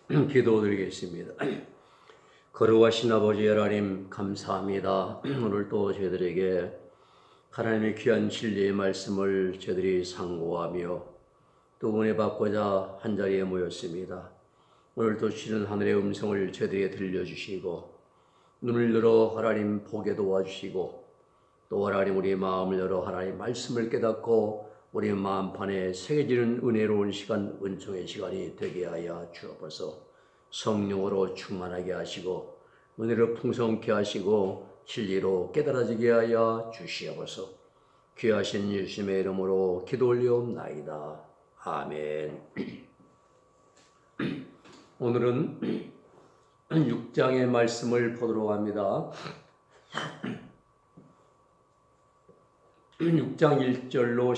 기도드리겠습니다. 거룩하신 아버지 하나님 감사합니다. 오늘도 저희들에게 하나님의 귀한 진리의 말씀을 저희들이 상고하며 또 은혜 받고자 한자리에 모였습니다. 오늘도 주시는 하늘의 음성을 저희들에게 들려주시고 눈을 열어 하나님 보게 도와주시고 또 하나님 우리의 마음을 열어 하나님 말씀을 깨닫고 우리의 마음판에 새겨지는 은혜로운 시간, 은총의 시간이 되게 하여 주옵소서. 성령으로 충만하게 하시고 은혜로 풍성케 하시고 진리로 깨달아지게 하여 주시옵소서. 귀하신 예수님의 이름으로 기도 올리옵나이다. 아멘. 오늘은 6장의 말씀을 보도록 합니다. 6장 1절로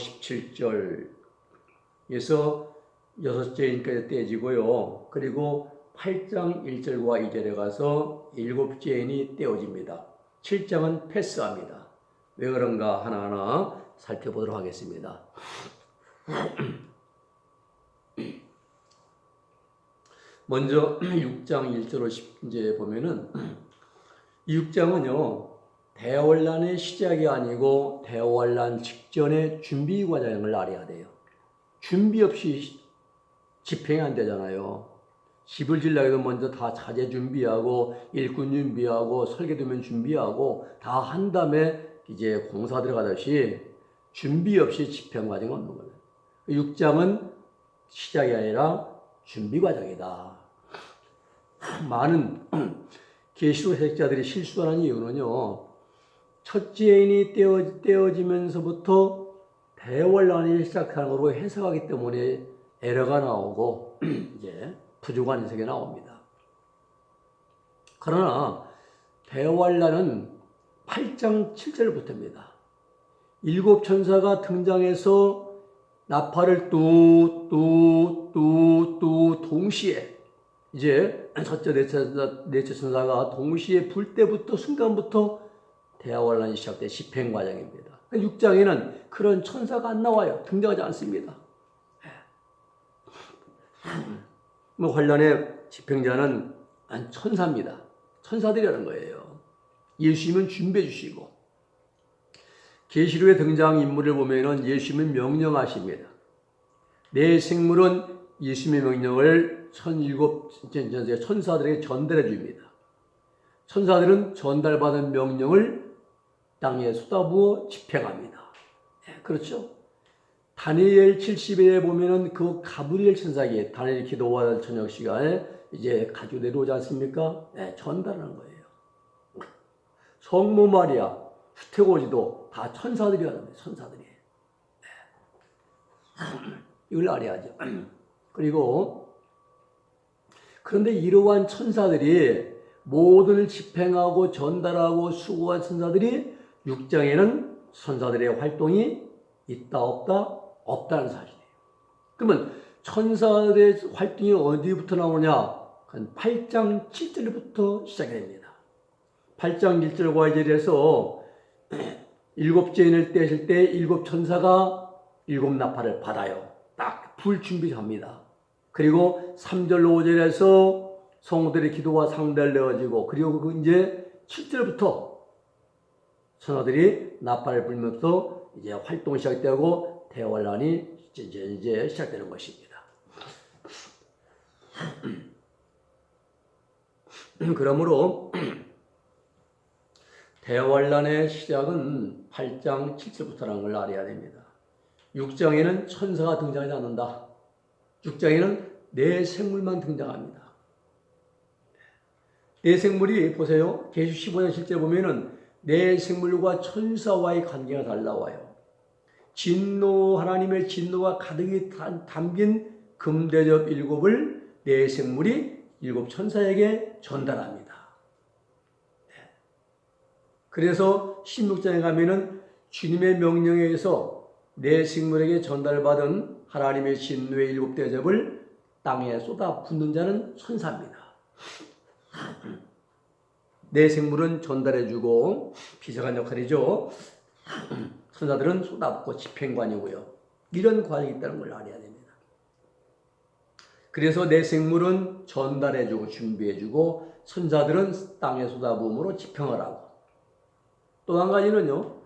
17절에서 6절까지 떼어지고요. 그리고 8장 1절과 2절에 가서 7절이 떼어집니다. 7장은 패스합니다. 왜 그런가 하나하나 살펴보도록 하겠습니다. 먼저 6장 1절로 10절에 보면은 이 6장은요. 대환란의 시작이 아니고 대환란 직전의 준비 과정을 알아야 돼요. 준비 없이 집행이 안 되잖아요. 집을 지으려고 해도 먼저 다 자재 준비하고 일꾼 준비하고 설계도면 준비하고 다 한 다음에 이제 공사 들어가듯이 준비 없이 집행 과정이 없는 거예요. 6장은 시작이 아니라 준비 과정이다. 많은 계시록 해석자들이 실수하는 이유는요. 첫째 인이 떼어지면서부터 대환란이 시작하는 것으로 해석하기 때문에 에러가 나오고 이제 부족한 해석이 나옵니다. 그러나 대환란은 8장 7절부터입니다. 7천사가 등장해서 나팔을 뚜 동시에 이제 첫째 넷째 천사가 동시에 불 때부터 순간부터 대환란이 시작된 집행 과정입니다. 6장에는 그런 천사가 안 나와요. 등장하지 않습니다. 환란의 집행자는 천사입니다. 천사들이라는 거예요. 예수님은 준비해 주시고 계시록의 등장인물을 보면은 예수님은 명령하십니다. 내 생물은 예수님의 명령을 천사들에게 전달해 줍니다. 천사들은 전달받은 명령을 땅에 쏟아부어 집행합니다. 그렇죠? 다니엘 70일에 보면은 그 가브리엘 천사에게 다니엘 기도하는 저녁 시간에 이제 가지고 내려오지 않습니까? 전달하는 거예요. 성모 마리아, 수태고지도 다 천사들이 하는 거예요. 천사들이. 이걸 알아야죠. 그리고 그런데 이러한 천사들이 모든 집행하고 전달하고 수고한 천사들이 6장에는 천사들의 활동이 있다 없다? 없다는 사실이에요. 그러면 천사들의 활동이 어디부터 나오냐? 8장 7절부터 시작이 됩니다. 8장 1절과 2절에서 7제인을 떼실 때 7천사가 7나팔을 받아요. 딱 불 준비합니다. 그리고 3절 5절에서 성도들의 기도가 상달을 내어지고 그리고 이제 7절부터 천사들이 나팔을 불면서 이제 활동이 시작되고 대환란이 이제 시작되는 것입니다. 그러므로 대환란의 시작은 8장 7절부터라는 걸 알아야 됩니다. 6장에는 천사가 등장하지 않는다. 6장에는 내 생물만 등장합니다. 내 생물이 보세요. 계시 15장 실제 보면은 내 생물과 천사와의 관계가 달라와요. 진노, 하나님의 진노가 가득히 담긴 금대접 7을 내 생물이 7 천사에게 전달합니다. 그래서 16장에 가면은 주님의 명령에 의해서 내 생물에게 전달받은 하나님의 진노의 7대접을 땅에 쏟아 붓는 자는 천사입니다. 내 생물은 전달해주고 비서관 역할이죠. 천사들은 쏟아붓고 집행관이고요. 이런 과정이 있다는 걸 알아야 됩니다. 그래서 내 생물은 전달해주고 준비해주고 천사들은 땅에 쏟아부음으로 지평을 하고 또 한 가지는요.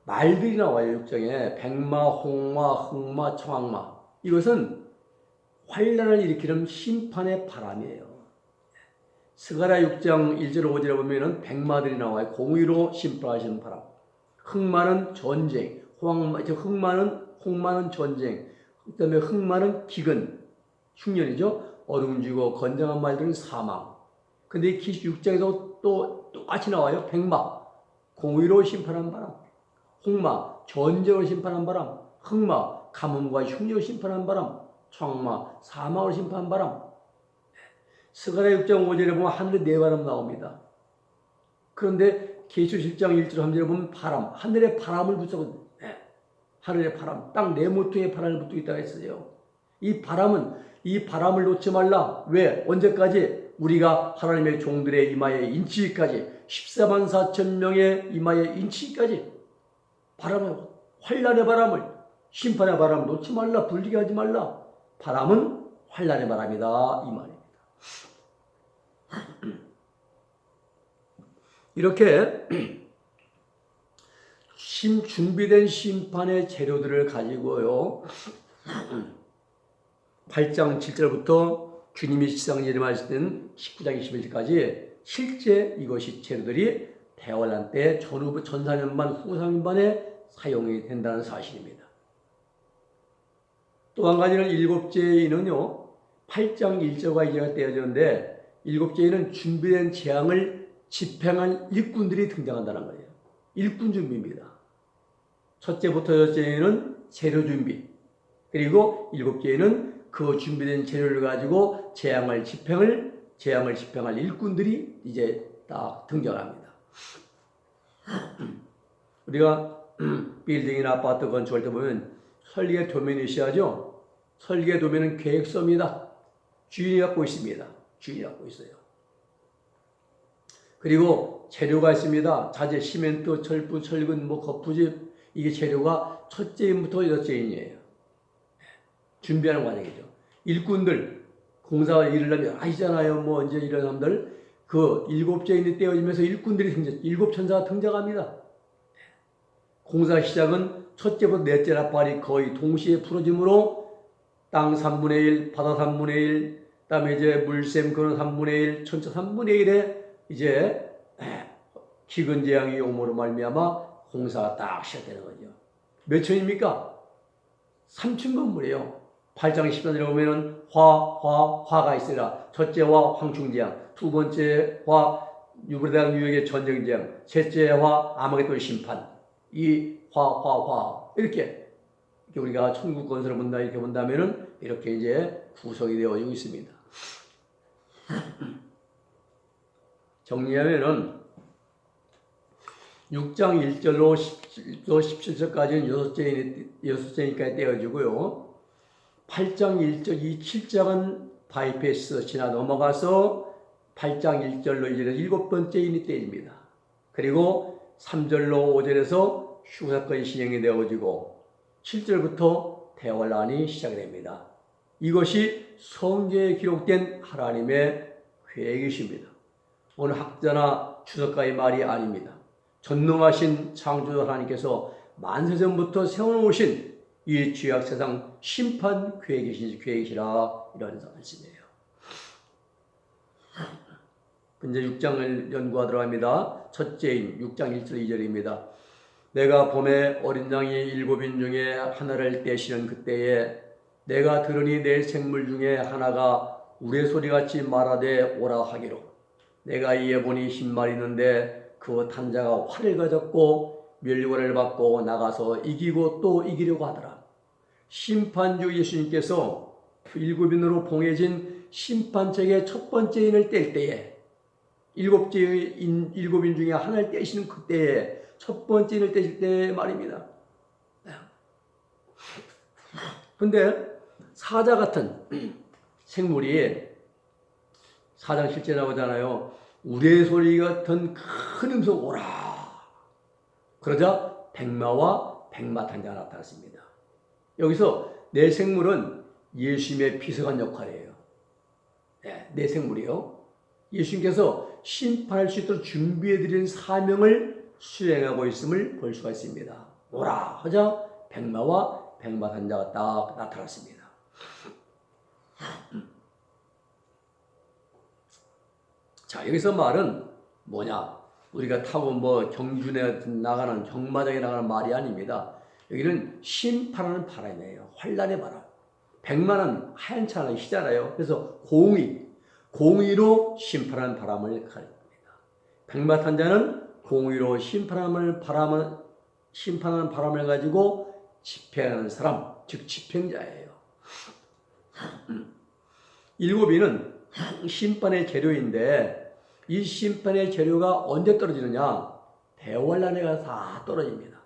말들이 나와요. 육정에 백마, 홍마, 흑마, 청악마 이것은 환란을 일으키는 심판의 바람이에요. 스가랴 6장 1절 5절에 보면은 백마들이 나와요. 공의로 심판하시는 바람. 흑마는 전쟁, 홍마는 전쟁, 그다음에 흑마는 기근, 흉년이죠. 어둠지고 건장한 말들은 사망. 근데 이 6장에서 또 똑같이 나와요. 백마, 공의로 심판한 바람. 홍마, 전쟁을 심판한 바람. 흑마, 가뭄과 흉년을 심판한 바람. 청마, 사망을 심판한 바람. 스가랴 6장 5절에 보면 하늘에 네 바람 나옵니다. 그런데 계시록 10장 1절 3절에 보면 바람, 하늘에 바람을 붙였거든요. 하늘의 바람, 땅 네 모퉁이의 바람을 붙고 있다고 했어요. 이 바람을 놓지 말라. 왜? 언제까지? 우리가 하나님의 종들의 이마에 인치기까지 14만 4천 명의 이마에 인치기까지 환란의 바람을 심판의 바람을 놓지 말라. 불리게 하지 말라. 바람은 환란의 바람이다 이 말입니다. 이렇게 준비된 심판의 재료들을 가지고요. 8장 7절부터 주님이 지상 예언하신 19장 21절까지 실제 이것이 재료들이 대환란 때 전사년반 후사년반에 사용이 된다는 사실입니다. 또 한 가지는 일곱째인은요. 8장 1절과 2절가 떼어졌는데 일곱째인은 준비된 재앙을 집행한 일꾼들이 등장한다는 거예요. 일꾼 준비입니다. 첫째부터 여섯째에는 재료 준비, 그리고 일곱째에는 그 준비된 재료를 가지고 재앙을 집행할 일꾼들이 이제 딱 등장합니다. 우리가 빌딩이나 아파트 건축할 때 보면 설계 도면이 있어야죠. 설계 도면은 계획서입니다. 주인이 갖고 있습니다. 주인이 갖고 있어요. 그리고 재료가 있습니다. 자재, 시멘트, 철부, 철근, 거푸집 이게 재료가 첫째인부터 여섯째인이에요. 준비하는 과정이죠. 일꾼들 공사 일을 하면 아시잖아요. 이제 이런 사람들 그 일곱째인이 떼어지면서 일꾼들이 일곱 천사가 등장합니다. 공사 시작은 첫째부터 넷째 나팔이 거의 동시에 풀어지므로 땅 3분의 1, 바다 3분의 1, 그다음에 이제 물샘 그런 3분의 1, 천차 3분의 1에 이제 기근 재앙이 오므로 말미암아 공사가 딱 시작되는 거죠. 몇 층입니까? 3층 건물이에요. 8장 14절에 보면은 화가 있으라. 첫째 화 황충재앙, 두 번째 화 유브라데강 유역의 전쟁재앙, 셋째 화 아마겟돈 심판. 이 화 이렇게 우리가 천국 건설을 본다 이렇게 본다면은 이렇게 이제 구성이 되어지고 있습니다. 정리하면은 6장 1절로 17절까지는 여섯째니까 떼어지고요. 8장 1절, 7장은 바이패스 지나 넘어가서 8장 1절로 이제 7번째 인이 떼집니다. 그리고 3절로 5절에서 휴사건이 진행이 되어지고 7절부터 대환란이 시작이 됩니다. 이것이 성경에 기록된 하나님의 계획이십니다. 어느 학자나 주석가의 말이 아닙니다. 전능하신 창조주 하나님께서 만세전부터 세워놓으신 이 죄악 세상 심판 계획이시라 이런 말씀이에요. 이제 6장을 연구하도록 합니다. 첫째인 6장 1절 2절입니다. 내가 봄에 어린 양이 7인 중에 하나를 떼시는 그때에 내가 들으니 내 생물 중에 하나가 우레소리같이 말하되 오라 하기로 내가 이에 보니 10마리 있는데 그 탄자가 활을 가졌고 멸류관을 받고 나가서 이기고 또 이기려고 하더라. 심판주 예수님께서 7인으로 봉해진 심판책의 첫 번째 인을 뗄 때에 7인 중에 하나를 떼시는 그때에 첫 번째 인을 떼실 때 말입니다. 근데 사자 같은 생물이 4장 7절 나오잖아요. 우레소리 같은 큰 음성 오라. 그러자 백마와 백마탄자가 나타났습니다. 여기서 내 생물은 예수님의 비서관 역할이에요. 내 생물이요. 예수님께서 심판할 수 있도록 준비해드린 사명을 수행하고 있음을 볼 수가 있습니다. 오라 하자 백마와 백마탄자가 딱 나타났습니다. 자, 여기서 말은 뭐냐? 우리가 타고 경준에 나가는 경마장에 나가는 말이 아닙니다. 여기는 심판하는 바람이에요. 환란의 바람. 백마는 하얀차나 희잖아요. 그래서 공의로 심판하는 바람을 가립니다. 백마탄자는 공의로 심판하는 바람을 가지고 집행하는 사람, 즉 집행자예요. 일곱이는 심판의 재료인데 이 심판의 재료가 언제 떨어지느냐? 대환란에 가서 다 떨어집니다.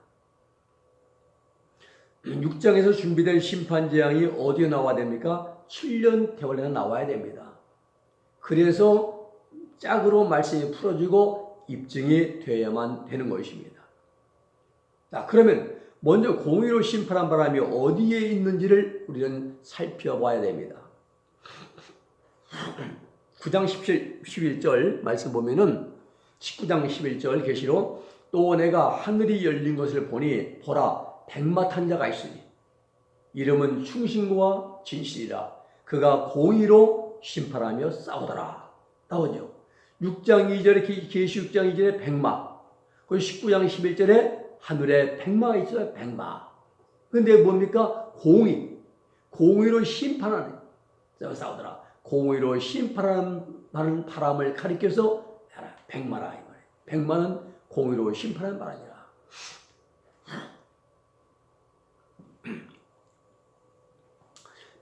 6장에서 준비된 심판재앙이 어디에 나와야 됩니까? 7년 대환란에 나와야 됩니다. 그래서 짝으로 말씀이 풀어지고 입증이 되어야만 되는 것입니다. 자, 그러면 먼저 공의로 심판한 바람이 어디에 있는지를 우리는 살펴봐야 됩니다. 9장 11절 말씀 보면은 19장 11절 계시로 또 내가 하늘이 열린 것을 보니 보라 백마탄자가 있으니 이름은 충신과 진실이라 그가 공의로 심판하며 싸우더라. 나오죠. 6장 2절에 계시 6장 2절에 백마, 그리고 19장 11절에 하늘에 백마가 있어요. 백마. 근데 뭡니까? 공의로 심판하는 싸우더라. 공의로 심판하는 바람을 가리켜서 백마라 이 말이에요. 백마는 공의로 심판하는 바람이라.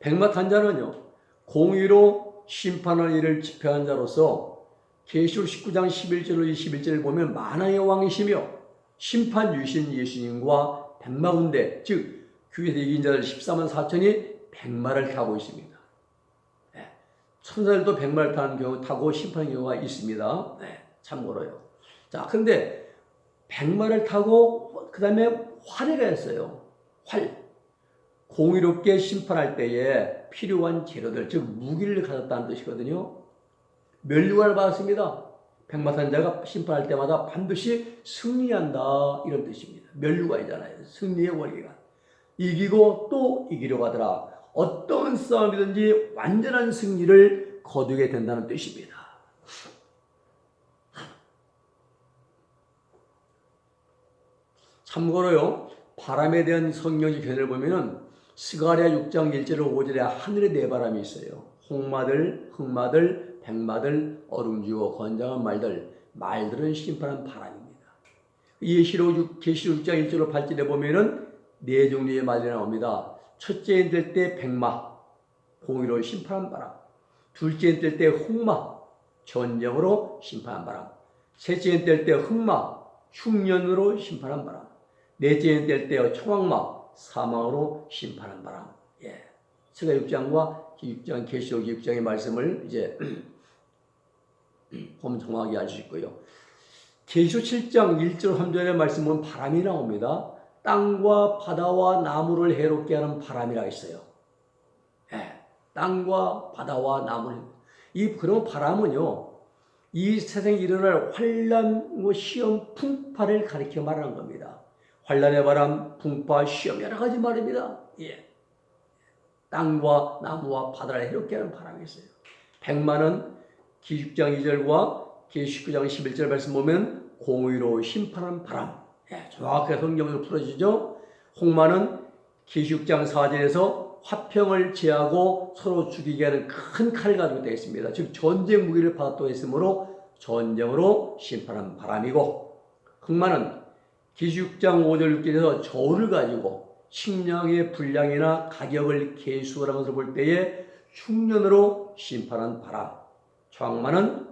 백마탄자는요, 공의로 심판하는 일을 집행한 자로서 계시록 19장 11절로 21절을 보면 만왕의 왕이시며 심판 유신 예수님과 백마군대, 즉 교회에서 이긴 자들 14만 4천이 백마를 타고 있습니다. 천사들도 백마를 타는 경우 타고 심판하는 경우가 있습니다. 참고로요. 자, 근데 백마를 타고 그 다음에 활해가 했어요. 공의롭게 심판할 때에 필요한 재료들, 즉 무기를 가졌다는 뜻이거든요. 면류관을 받았습니다. 백마탄자가 심판할 때마다 반드시 승리한다 이런 뜻입니다. 면류관이잖아요. 승리의 원리가. 이기고 또 이기려고 하더라. 어떤 싸움이든지 완전한 승리를 거두게 된다는 뜻입니다. 참고로요, 바람에 대한 성경의 견해를 보면은 스가랴 6장 1절로 5절에 하늘에 네 바람이 있어요. 홍마들, 흑마들, 백마들, 어룽지고 건장한 말들은 심판한 바람입니다. 계시록 6장 1절로 8절에 보면은 네 종류의 말이 나옵니다. 첫째인 될 때 백마, 공의로 심판한 바람. 둘째인 될 때 흑마, 전쟁으로 심판한 바람. 셋째인 될 때 흑마, 흉년으로 심판한 바람. 넷째인 될 때 청황마, 사망으로 심판한 바람. 스가 6장과 계시록 6장의 말씀을 이제 보면 정확하게 알 수 있고요. 계시록 7장 1절 3절의 말씀은 바람이 나옵니다. 땅과 바다와 나무를 해롭게 하는 바람이라 있어요. 땅과 바다와 나무를. 그런 바람은요, 이 세상에 일어날 환란, 시험, 풍파를 가리켜 말하는 겁니다. 환란의 바람, 풍파, 시험 여러 가지 말입니다. 땅과 나무와 바다를 해롭게 하는 바람이 있어요. 백마는 계시 6장 2절과 계시 19장 11절 말씀 보면 공의로 심판하는 바람. 정확하게 성경으로 풀어지죠. 홍마는 계시 6장 4절에서 화평을 제하고 서로 죽이게 하는 큰 칼을 가지고 되어 있습니다. 즉 전쟁 무기를 받았다고 했으므로 전쟁으로 심판한 바람이고, 흑마는 계시 6장 5절 6절에서 저울을 가지고 식량의 분량이나 가격을 계수하는 것을 볼 때에 흉년으로 심판한 바람. 청황마는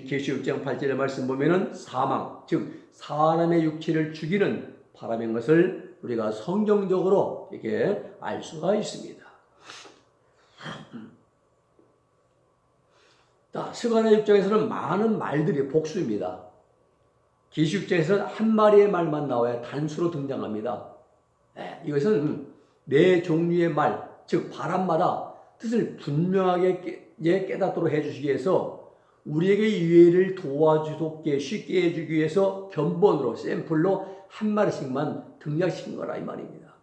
계시 6장 8절의 말씀 보면은 사망, 즉 사람의 육체를 죽이는 바람인 것을 우리가 성경적으로 이렇게 알 수가 있습니다. 자, 스가랴 6장에서는 많은 말들이 복수입니다. 계시 6장에서는 한 마리의 말만 나와야 단수로 등장합니다. 이것은 네 종류의 말, 즉 바람마다 뜻을 분명하게 이제 깨닫도록 해주시기 위해서 우리에게 이해를 도와주게 쉽게 해주기 위해서 견본으로 샘플로 한 마리씩만 등장시킨 거라 이 말입니다.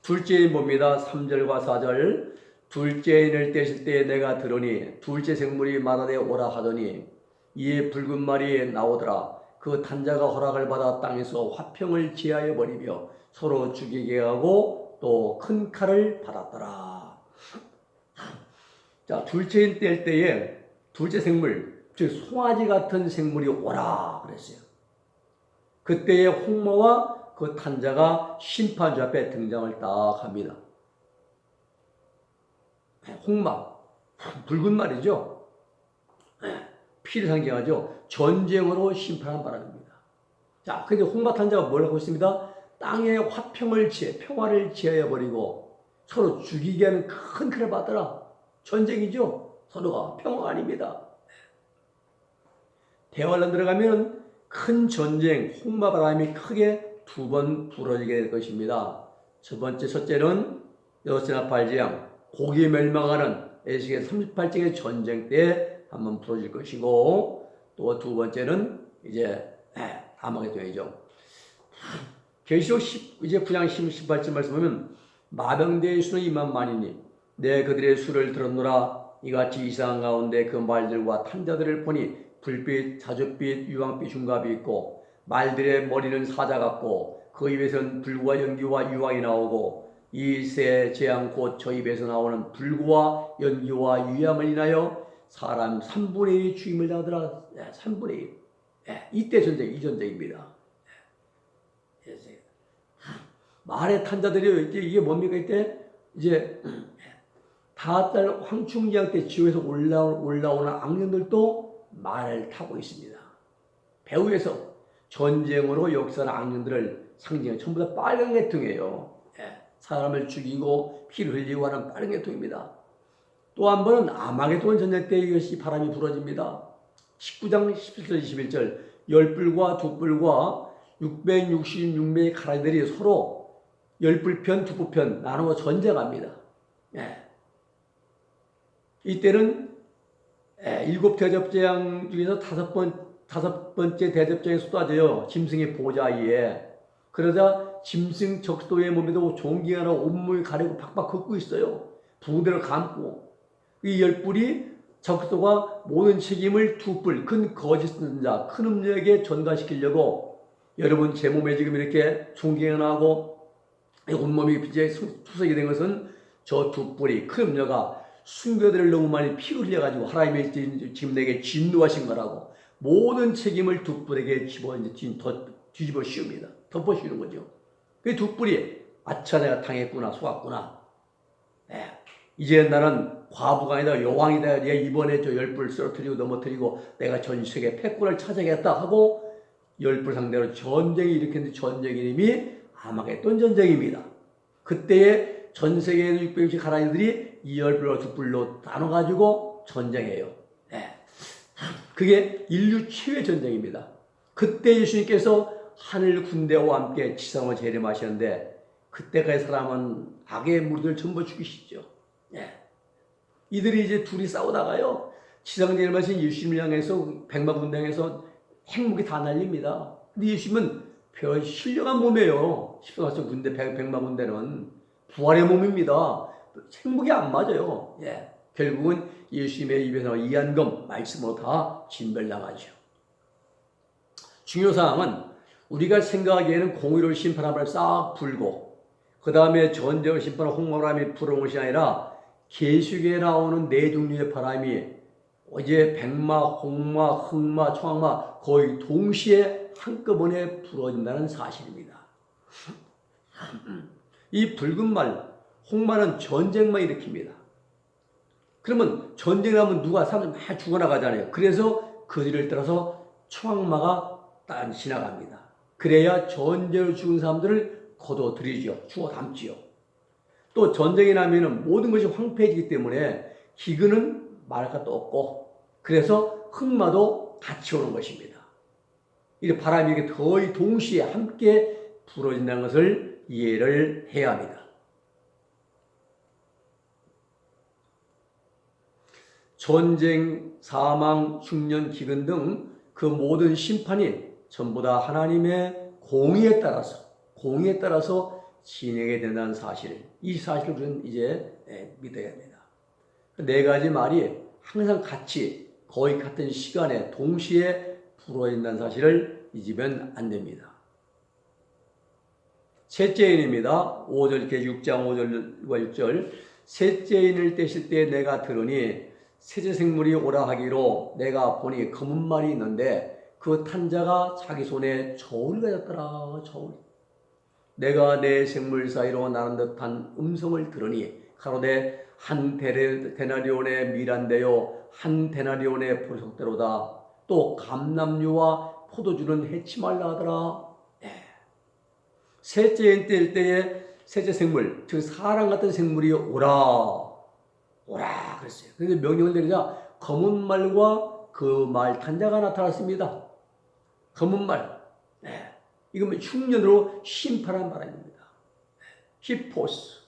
둘째인 봅니다. 3절과 4절. 둘째 인을 떼실 때에 내가 들으니 둘째 생물이 말하되 오라 하더니 이에 붉은 말이 나오더라. 그 탄자가 허락을 받아 땅에서 화평을 지하여 버리며 서로 죽이게 하고 또 큰 칼을 받았더라. 자, 둘째 인 뗄 때에 둘째 생물, 즉 송아지 같은 생물이 오라 그랬어요. 그때에 홍마와 그 탄자가 심판주 앞에 등장을 딱 합니다. 홍마, 붉은 말이죠. 피를 상징하죠. 전쟁으로 심판한 바람입니다. 자, 근데 홍마 탄자가 뭘 하고 있습니다? 땅에 화평을 평화를 지어야 버리고 서로 죽이게 하는 큰 칼을 받더라. 전쟁이죠. 서로가 평화가 아닙니다. 대환란 들어가면 큰 전쟁, 홍마 바람이 크게 두 번 불어지게 될 것입니다. 첫째는 여호수아 8장 고기 멸망하는 에스겔 38장의 전쟁 때 한번 풀어질 것이고 또 두 번째는 이제 아마겟돈이죠. 계시록 이제 9장 18절 말씀 보면 마병대의 수는 2만만이니 내 그들의 수를 들었노라. 이같이 이상한 가운데 그 말들과 탄자들을 보니 불빛, 자줏빛, 유황빛 흉갑이 있고 말들의 머리는 사자 같고 그 입에서는 불과 연기와 유황이 나오고 이 세 재앙 곧 저 입에서 나오는 불과 연기와 유황을 인하여 사람 3분의 1 죽임을 당하더라. 3분의 1. 이때 전쟁, 이 전쟁입니다. 말의 탄자들이 이게 뭡니까? 이때 이제 다달 황충기한 때 지옥에서 올라오는 악령들도 말을 타고 있습니다. 배후에서 전쟁으로 역사하는 악령들을 상징해 전부 다 빨간 계통이에요. 사람을 죽이고 피를 흘리고 하는 빠른 계통입니다. 또 한 번은 아마겟돈 전쟁 때 이것이 바람이 불어집니다. 19장 17절 21절 열불과 두불과 666명의 가라지들이 서로 열불편 두불편 나누어 전쟁합니다. 이때는 7 대접장 중에서 다섯 번째 대접장이 쏟아져요. 짐승의 보좌 위에. 그러자 짐승 적도의 몸에도 종기가 하나 온몸이 가리고 박박 걷고 있어요. 부대를 감고. 이 열불이 적도가 모든 책임을 두뿔, 큰 거짓 선자, 큰 음력에 전가시키려고 여러분 제 몸에 지금 이렇게 종기가 나고 온몸이 이제 투석이 된 것은 저 두 뿔이 큰 음녀가 순교들을 너무 많이 피 흘려가지고 하나님의 지금 내게 진노하신 거라고 모든 책임을 두 뿔에게 뒤집어 씌웁니다. 덮어 씌우는 거죠. 그 두 뿔이 아차 내가 당했구나 속았구나. 이제 나는 과부가 아니다 여왕이다. 내가 이번에 저 열불 쓰러뜨리고 넘어뜨리고 내가 전 세계 패권을 찾아야겠다 하고 열불 상대로 전쟁이 일으켰는데 전쟁 이름이 아마겟돈 전쟁입니다. 그때에 전 세계의 660 가라지들이 이 열불과 두 뿔로 나눠가지고 전쟁해요. 그게 인류 최후의 전쟁입니다. 그때 예수님께서 하늘 군대와 함께 지상을 재림하시는데 그때까지 사람은 악의 무리들 전부 죽이시죠. 이들이 이제 둘이 싸우다가요. 지상 재림하신 예수님을 향해서 백마군대 향해서 핵무기 다 날립니다. 근데 예수님은 별 신령한 몸이에요. 14천 군대 백마군대는 부활의 몸입니다. 핵무기 안 맞아요. 결국은 예수님의 입에서 이한검 말씀으로 다 진멸당하죠. 중요사항은 우리가 생각하기에는 공의를 심판함을 싹 불고 그 다음에 전쟁을 심판하는 홍마바람이 불어온 것이 아니라 계시록에 나오는 네 종류의 바람이 어제 백마, 홍마, 흑마, 청마 거의 동시에 한꺼번에 불어진다는 사실입니다. 이 붉은 말, 홍마는 전쟁만 일으킵니다. 그러면 전쟁을 하면 누가 사람들 많이 죽어나가잖아요. 그래서 그 뒤를 따라서 청마가 딱 지나갑니다. 그래야 전쟁을 죽은 사람들을 거둬들이죠. 죽어 담지요. 또 전쟁이 나면은 모든 것이 황폐해지기 때문에 기근은 말할 것도 없고 그래서 흑마도 같이 오는 것입니다. 이 바람이 이렇게 거의 동시에 함께 불어진다는 것을 이해를 해야 합니다. 전쟁, 사망, 흉년, 기근 등 그 모든 심판이 전부 다 하나님의 공의에 따라서 진행이 된다는 사실, 이 사실을 우리는 이제 믿어야 합니다. 네 가지 말이 항상 같이 거의 같은 시간에 동시에 불어있는 사실을 잊으면 안 됩니다. 셋째인입니다. 5절 이렇게 6장 5절과 6절. 셋째인을 떼실 때 내가 들으니 셋째 생물이 오라 하기로 내가 보니 검은 말이 있는데 그 탄자가 자기 손에 저울을 가졌더라. 저울. 내가 내 생물 사이로 나는 듯한 음성을 들으니 가로되 한 데나리온의 밀한데요 한 데나리온의 보석대로다. 또 감람류와 포도주는 해치 말라 하더라. 셋째인 뗄 때에 셋째 생물, 즉 사람 같은 생물이 오라 그랬어요. 그런데 명령을 내리자 검은 말과 그 말 탄자가 나타났습니다. 검은 말, 이건 흉년으로 심판한 바람입니다. 히포스,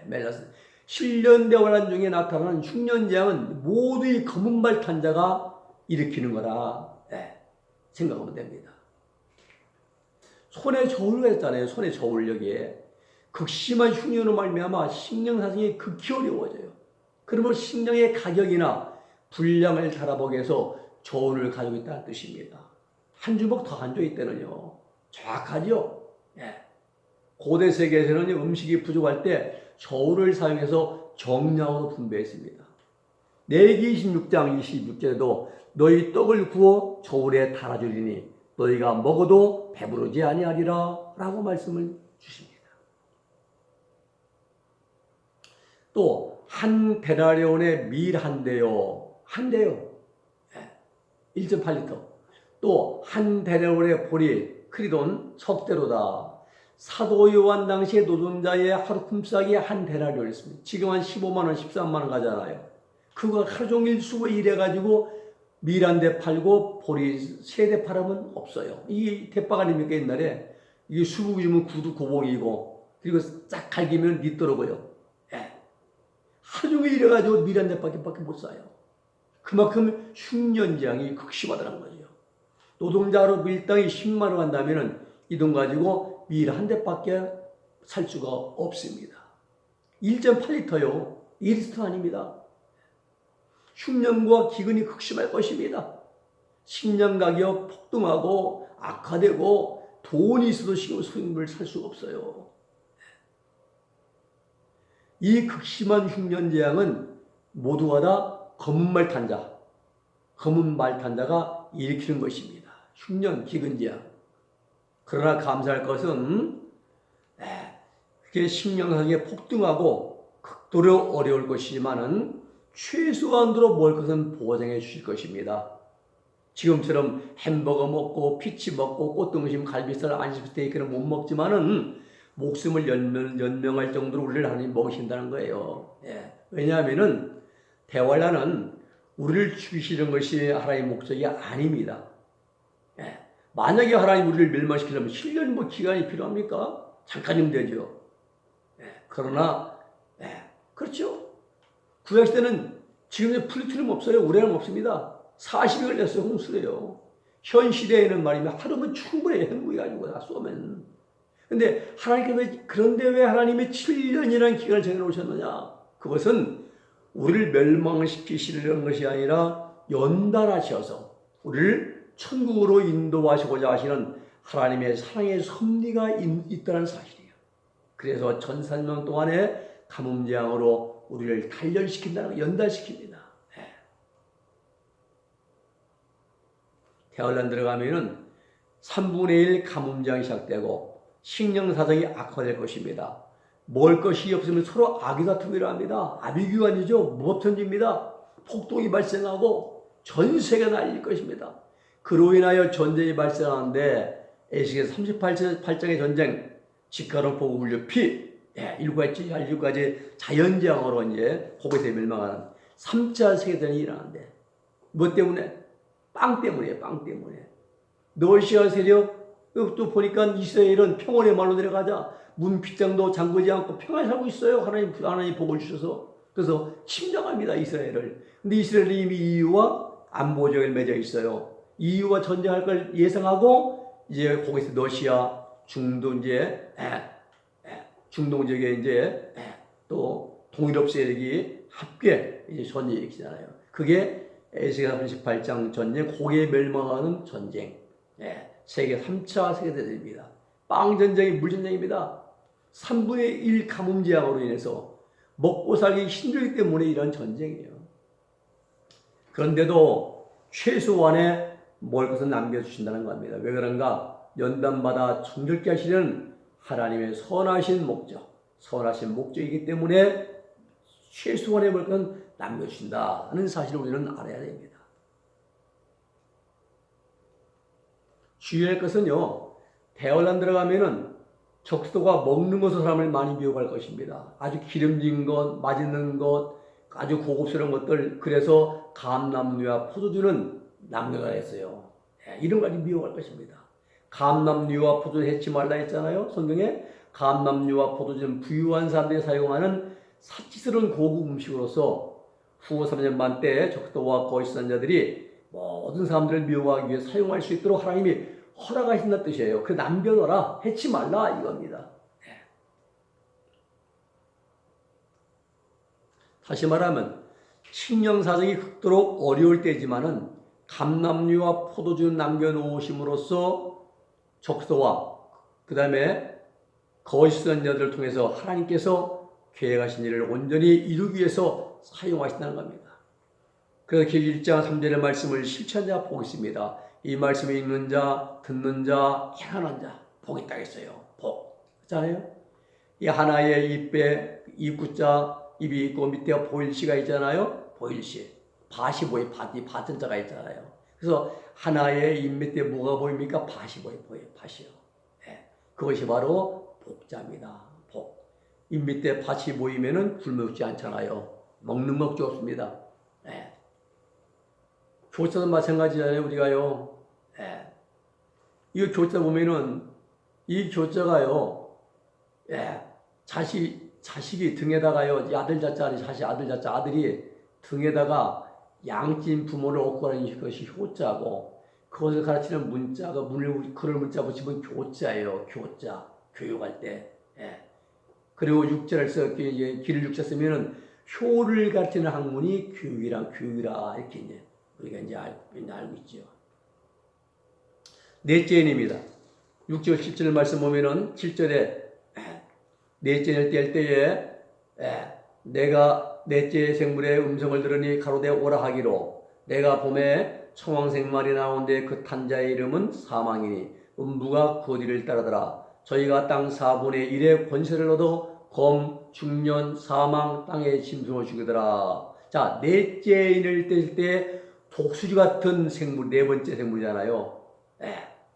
멜라스. 신련대환란 중에 나타나는 흉년재앙은 모두 이 검은 말 탄자가 일으키는 거라 생각하면 됩니다. 손에 저울가 있잖아요. 손에 저울 여기에 극심한 흉년으로 말미암아 식량 사정이 극히 어려워져요. 그러면 식량의 가격이나 분량을 달아보기 위해서 저울을 가지고 있다는 뜻입니다. 한 주먹 더 안 줘 있다는요. 정확하죠? 고대 세계에서는 음식이 부족할 때 저울을 사용해서 정량으로 분배했습니다. 레위기 26장 26절에도 너희 떡을 구워 저울에 달아주리니 너희가 먹어도 배부르지 아니하리라 라고 말씀을 주십니다. 또 한 데나리온의 밀 한 대요. 1.8리터. 또 한 데나리온의 보리 크리돈 석대로다. 사도 요한 당시에 노동자의 하루 품삯이 한 데나리온이었습니다. 지금 한 15만 원, 13만 원 가잖아요. 그거 하루 종일 수고 일해가지고 밀 한 대 팔고 보리 3대 팔으면 없어요. 이게 대박 아닙니까 옛날에? 이게 수국이 주면 구두 고봉이고 그리고 쫙 갈기면 믿더라고요. 하루 종일 일해가지고 밀 한 대밖에 못 사요. 그만큼 흉년재앙이 극심하다는 거죠. 노동자로 밀당이 10만 원 한다면 이 돈 가지고 밀 한 대밖에 살 수가 없습니다. 1.8리터요. 1리터 아닙니다. 흉년과 기근이 극심할 것입니다. 식량 가격 폭등하고 악화되고 돈이 있어도 식물을 살 수가 없어요. 이 극심한 흉년재앙은 모두가 다 검은 말 탄자가 일으키는 것입니다. 흉년, 기근재앙. 그러나 감사할 것은 그게 식량가격이 폭등하고 극도로 어려울 것이지만은 최소한으로 먹을 것은 보장해 주실 것입니다. 지금처럼 햄버거 먹고 피치 먹고 꽃등심, 갈비살, 안심 스테이크는 못 먹지만은 목숨을 연명할 정도로 우리를 하나님 먹이신다는 거예요. 왜냐하면은 대환란은 우리를 죽이시는 것이 하나님의 목적이 아닙니다. 만약에 하나님 우리를 멸망시키려면 7년 기간이 필요합니까? 잠깐이면 되죠. 그러나 그렇죠. 구약시대는 지금 플루토늄 없어요. 우레늄 없습니다. 40이 걸렸어요. 홍수래요. 현 시대에는 말이면 하루면 충분해요. 핵무기 가지고 다 쏘면. 그런데 왜 하나님이 7년이라는 기간을 정해놓으셨느냐? 그것은 우리를 멸망시키시려는 것이 아니라 연단하셔서 우리를 천국으로 인도하시고자 하시는 하나님의 사랑의 섭리가 있다는 사실이에요. 그래서 1400년 동안의 가뭄재앙으로 우리를 단련시킨다는 거, 연단시킵니다. 대환란 들어가면은 3분의 1 가뭄재앙이 시작되고 식량 사정이 악화될 것입니다. 먹을 것이 없으면 서로 아기다투기를 합니다. 아비규환이죠. 무법천지입니다. 폭동이 발생하고 전 세계가 날릴 것입니다. 그로 인하여 전쟁이 발생하는데 에스겔 38장의 전쟁, 직가로 보고 울려 피, 일곱가지 자연재앙으로 이제 호국에 멸망하는 3차 세계대전이 일어나는데 뭐 때문에? 빵 때문에. 러시아 세력 또 보니까 이스라엘은 평온의 말로 내려가자 문빗장도 잠그지 않고 평안히 살고 있어요. 하나님 복을 주셔서. 그래서 침략합니다, 이스라엘을. 근데 이스라엘이 이미 EU와 안보조약을 맺어 있어요. EU와 전쟁할 걸 예상하고 이제 거기서 러시아, 중동 중동 지역에 이제 또 동유럽 세력이 함께 이제 전쟁이 일으키잖아요. 그게 에스겔 38장 전쟁, 고개 멸망하는 전쟁. 세계 3차 세계대전입니다. 빵전쟁이 물전쟁입니다. 3분의 1 가뭄 재앙으로 인해서 먹고 살기 힘들기 때문에 이런 전쟁이에요. 그런데도 최소한의 먹을 것은 남겨주신다는 겁니다. 왜 그런가? 연단마다 정결케 하시는 하나님의 선하신 목적이기 때문에 최소한의 먹을 것은 남겨주신다는 사실을 우리는 알아야 됩니다. 주의할 것은요, 대환란 들어가면은 적도가 먹는 것으로 사람을 많이 미혹할 것입니다. 아주 기름진 것, 맛있는 것, 아주 고급스러운 것들, 그래서 감람류와 포도주는 남겨라 했어요. 이런 걸 미혹할 것입니다. 감람류와 포도주 해치 말라 했잖아요. 성경에 감람류와 포도주는 부유한 사람들이 사용하는 사치스러운 고급 음식으로서 후후 3년반 때 적도와 거짓한 자들이 모든 사람들을 미혹하기 위해 사용할 수 있도록 하나님이 허락하신다는 뜻이에요. 그 남겨둬라, 해치 말라 이겁니다. 다시 말하면 식량 사정이 극도로 어려울 때지만은 감람류와 포도주는 남겨놓으심으로써 적도와 그 다음에 거짓한 자들을 통해서 하나님께서 계획하신 일을 온전히 이루기 위해서 사용하신다는 겁니다. 그래서 계시록 1장 3절의 말씀을 실천한 자가 복이 있습니다. 이 말씀을 읽는 자, 듣는 자, 행하는 자, 복이 있다고 했어요. 복. 그렇잖아요? 이 하나의 입구자, 입이 있고 밑에 보일시가 있잖아요. 보일시. 밭이 보이, 밭은 자가 있잖아요. 그래서 하나의 입 밑에 뭐가 보입니까? 밭이 보여요. 밭이요. 그것이 바로 복자입니다. 복. 입 밑에 밭이 보이면은 굶어 죽지 않잖아요. 먹는 먹지 없습니다. 교차도 마찬가지잖아요, 우리가요. 이 교차 보면은, 이 교차가요, 자식이 등에다가요, 아들 자자, 아들이 등에다가 양찐 부모를 얻고 가는 것이 효자고, 그것을 가르치는 문자가, 그럴 문자 붙이면 교자예요, 교자. 교육할 때. 그리고 육자를 써, 길을 육자 쓰면은 효를 가르치는 학문이 교육이라, 이렇게 이제. 우리가 이제 알고 있죠. 넷째 인입니다. 6절 7절 말씀 보면은 7절에 넷째 인을 뗄 때에 내가 넷째 생물의 음성을 들으니 가로되 오라 하기로 내가 봄에 청황생말이 나오는데 그 탄자의 이름은 사망이니 음부가 그 뒤를 따르더라. 저희가 땅 4분의 1의 권세를 얻어 검, 중년, 사망, 땅에 짐승을 죽이더라. 자, 넷째 인을 뗄 때 독수리 같은 생물, 네 번째 생물이잖아요.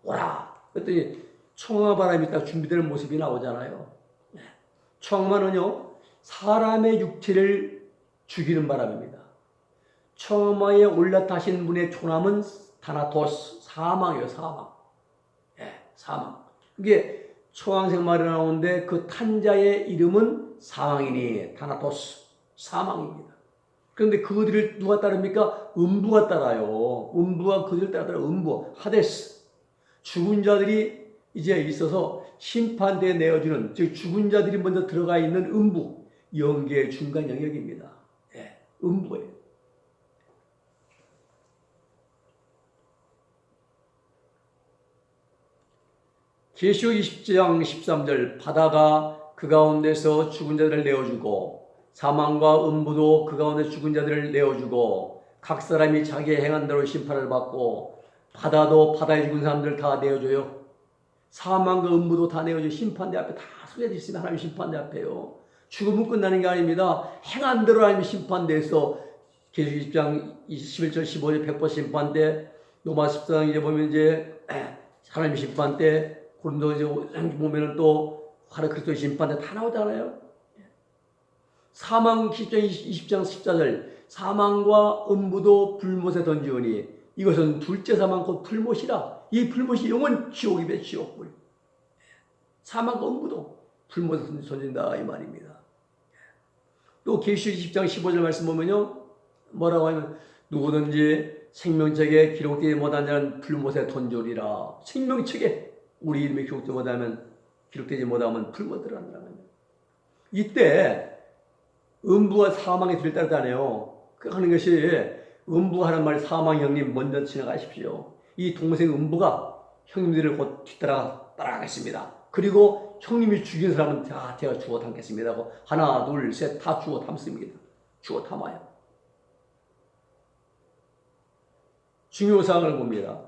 오라. 그랬더니 청아 바람이 딱 준비되는 모습이 나오잖아요. 청아는요, 사람의 육체를 죽이는 바람입니다. 청아에 올라타신 분의 초남은 타나토스, 사망이에요, 사망. 사망. 이게 청황생말이 나오는데 그 탄자의 이름은 사망이니, 타나토스, 사망입니다. 그런데 그들을 누가 따릅니까? 음부가 따라요. 음부가 그들을 따르더라. 음부, 하데스. 죽은 자들이 이제 있어서 심판대에 내어주는, 즉 죽은 자들이 먼저 들어가 있는 음부, 영계의 중간 영역입니다. 음부예요. 계시록 20장 13절 바다가 그 가운데서 죽은 자들을 내어주고 사망과 음부도 그 가운데 죽은 자들을 내어주고 각 사람이 자기의 행한 대로 심판을 받고 바다도 바다에 죽은 사람들 다 내어줘요. 사망과 음부도 다 내어줘요. 심판대 앞에 다 서게 있습니다. 하나님 심판대 앞에요. 죽음은 끝나는 게 아닙니다. 행한 대로 하나님 심판대에서 계시록 20장 21절 15절 100% 심판대, 로마 14장 이제 보면 이제 하나님 심판대, 고린도 이제 보면은 또 하나님 그리스도 심판대 다 나오잖아요. 사망 20장 14절 사망과 음부도 불못에 던지오니 이것은 둘째 사망 곧 불못이라. 이 불못이 영원 지옥이며 지옥불. 사망과 음부도 불못에 던진다 이 말입니다. 또 계시록 20장 15절 말씀 보면요. 뭐라고 하면 누구든지 생명책에 기록되지 못한 자는 불못에 던져리라. 생명책에 우리 이름이 기록되지 못하면 기록되지 못하면 불못 들어간다는 거예요. 이때 음부가 사망의 뒤를 따르다네요. 그 하는 것이 음부하는 말 사망 형님 먼저 지나가십시오. 이 동생 음부가 형님들을 곧 따라가겠습니다. 그리고 형님이 죽인 사람은 다 제가 죽어 담겠습니다 하고 하나 둘 셋 다 죽어 담습니다. 죽어 담아요. 중요사항을 봅니다.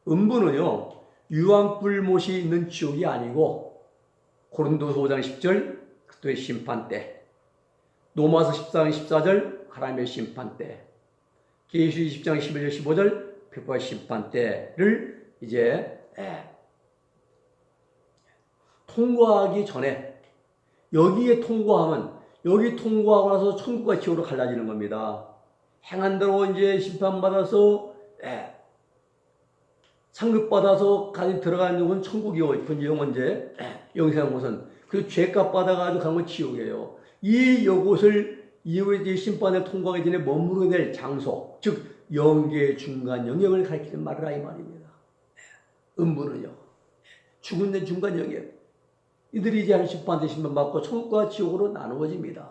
음부는요 유황불못이 있는 지옥이 아니고 고린도서 5장 10절 그리스도의 심판대, 로마서 14장 14절 하나님의 심판대, 계시록 20장 11절 15절 백보의 심판대를 이제 통과하기 전에 여기에 통과하면 여기 통과하고 나서 천국과 지옥으로 갈라지는 겁니다. 행한 대로 이제 심판받아서 상급받아서 가지 들어가는 곳은 천국이요. 그 영은 이제 영생한 곳은 그 죄값 받아가지고 간 건 지옥이에요. 이 요것을 이후에 심판을 통과하기 전에 머무르게 될 장소, 즉 영계 중간 영역을 가리키는 말이라 이 말입니다. 음부는요 죽은 데 중간 영역. 이들이 이제 심판 대신만 받고 천국과 지옥으로 나누어집니다.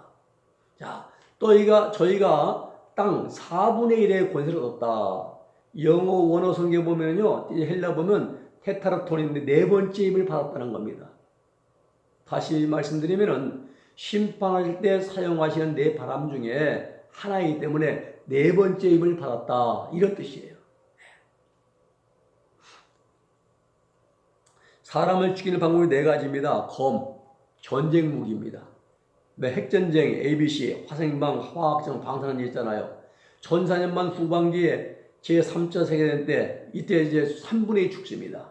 자, 또 저희가 땅 4분의 1의 권세를 얻었다. 영어 원어 성경 보면요, 헬라 보면 테타르톤인데 네 번째 힘을 받았다는 겁니다. 다시 말씀드리면은 심판할 때 사용하시는 네 바람 중에 하나이기 때문에 네 번째 힘을 받았다 이런 뜻이에요. 사람을 죽이는 방법이 네 가지입니다. 검, 전쟁 무기입니다. 핵전쟁, ABC, 화생방, 화학정, 방사능 있잖아요. 전사년만 후반기에 제3차 세계대전 때 이때 이제 3분의 2 죽습니다.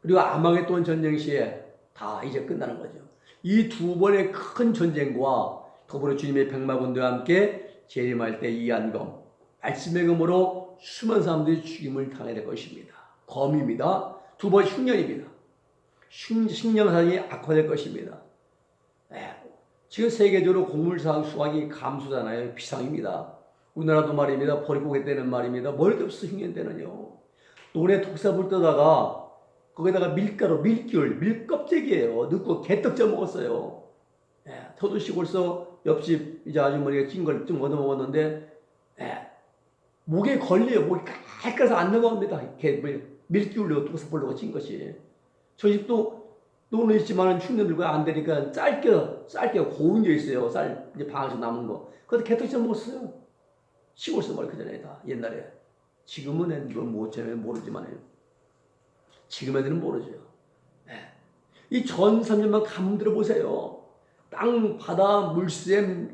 그리고 아마겟돈 전쟁 시에 다 이제 끝나는 거죠. 이 두 번의 큰 전쟁과 더불어 주님의 백마군대와 함께 재림할 때 이 안검, 말씀의 검으로 수많은 사람들이 죽임을 당해야 될 것입니다. 검입니다. 두 번 흉년입니다. 식량사정이 악화될 것입니다. 지금 세계적으로 곡물 수확이 감소잖아요. 비상입니다. 우리나라도 말입니다. 버리고개 때는 말입니다. 멀 게 없어 흉년 때는요. 논에 독사불 떠다가 거기다가 밀가루, 밀귤, 밀껍데기예요. 넣고 개떡 쪄 먹었어요. 저도 시골서 옆집 이제 아주머니가 찐 걸 좀 얻어 먹었는데 목에 걸려요. 목이 깔깔해서 안 넘어갑니다. 밀귤로 독사불 넣고 찐 것이. 저 집도 논은 있지만 흉년 들고 안 되니까 짧게 고운 게 있어요. 쌀 이제 방에서 남은 거. 그것도 개떡 쪄 먹었어요. 시골서 말 그전에 다 옛날에. 지금은 뭐 어쩌면 모르지만요. 지금 애들은 모르죠. 이 전 3년만 가만 들어보세요. 땅, 바다, 물샘,